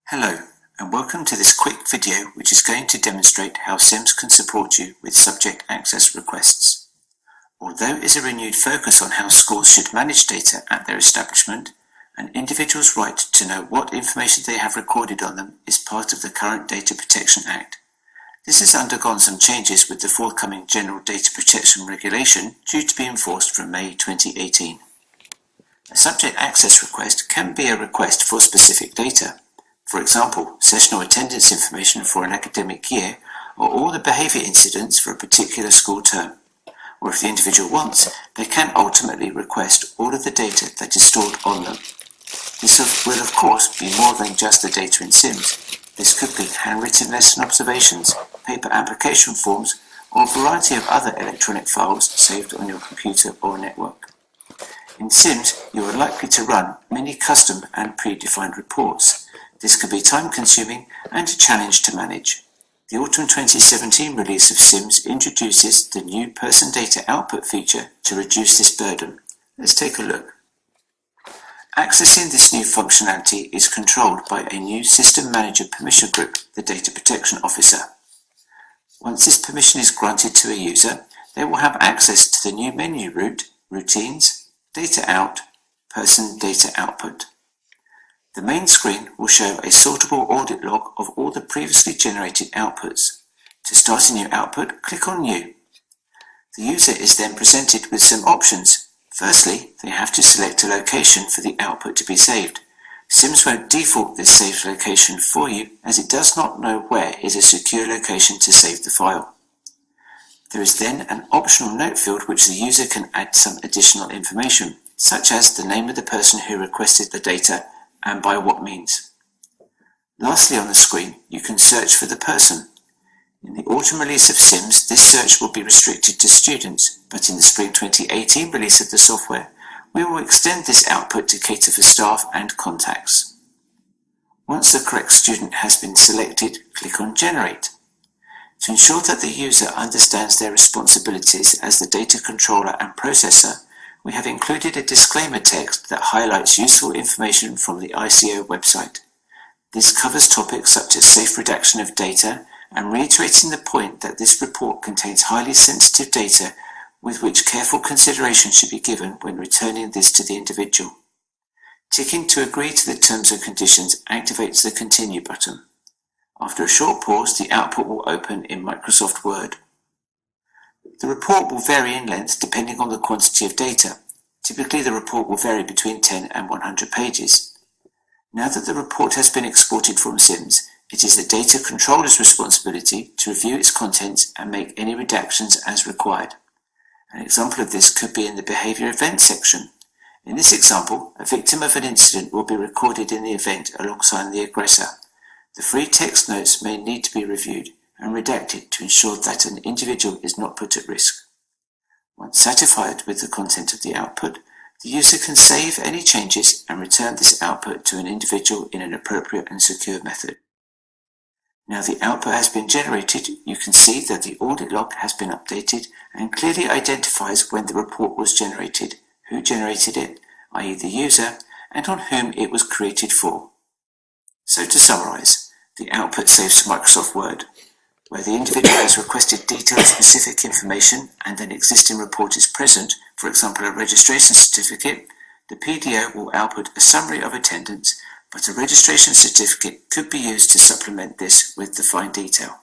Hello, and welcome to this quick video which is going to demonstrate how SIMS can support you with subject access requests. Although there is a renewed focus on how schools should manage data at their establishment, an individual's right to know what information they have recorded on them is part of the current Data Protection Act. This has undergone some changes with the forthcoming General Data Protection Regulation due to be enforced from May 2018. A subject access request can be a request for specific data. For example, sessional attendance information for an academic year, or all the behaviour incidents for a particular school term. Or if the individual wants, they can ultimately request all of the data that is stored on them. This will of course be more than just the data in SIMS. This could be handwritten lesson observations, paper application forms, or a variety of other electronic files saved on your computer or network. In SIMS, you are likely to run many custom and predefined reports. This could be time-consuming and a challenge to manage. The autumn 2017 release of SIMS introduces the new Person Data Output feature to reduce this burden. Let's take a look. Accessing this new functionality is controlled by a new System Manager Permission Group, the Data Protection Officer. Once this permission is granted to a user, they will have access to the new menu route, Routines, Data Out, Person Data Output. The main screen will show a sortable audit log of all the previously generated outputs. To start a new output, click on New. The user is then presented with some options. Firstly, they have to select a location for the output to be saved. SIMS won't default this saved location for you as it does not know where is a secure location to save the file. There is then an optional note field which the user can add some additional information, such as the name of the person who requested the data and by what means. Lastly on the screen, you can search for the person. In the autumn release of SIMS, this search will be restricted to students, but in the spring 2018 release of the software, we will extend this output to cater for staff and contacts. Once the correct student has been selected, click on Generate. To ensure that the user understands their responsibilities as the data controller and processor, we have included a disclaimer text that highlights useful information from the ICO website. This covers topics such as safe redaction of data and reiterating the point that this report contains highly sensitive data with which careful consideration should be given when returning this to the individual. Ticking to agree to the terms and conditions activates the Continue button. After a short pause, the output will open in Microsoft Word. The report will vary in length depending on the quantity of data. Typically, the report will vary between 10 and 100 pages. Now that the report has been exported from SIMS, it is the data controller's responsibility to review its contents and make any redactions as required. An example of this could be in the Behaviour Events section. In this example, a victim of an incident will be recorded in the event alongside the aggressor. The free text notes may need to be reviewed and redacted to ensure that an individual is not put at risk. Once satisfied with the content of the output, the user can save any changes and return this output to an individual in an appropriate and secure method. Now the output has been generated, you can see that the audit log has been updated and clearly identifies when the report was generated, who generated it, i.e. the user, and on whom it was created for. So to summarise, the output saves to Microsoft Word. Where the individual has requested detailed specific information and an existing report is present, for example a registration certificate, the PDO will output a summary of attendance, but a registration certificate could be used to supplement this with the fine detail.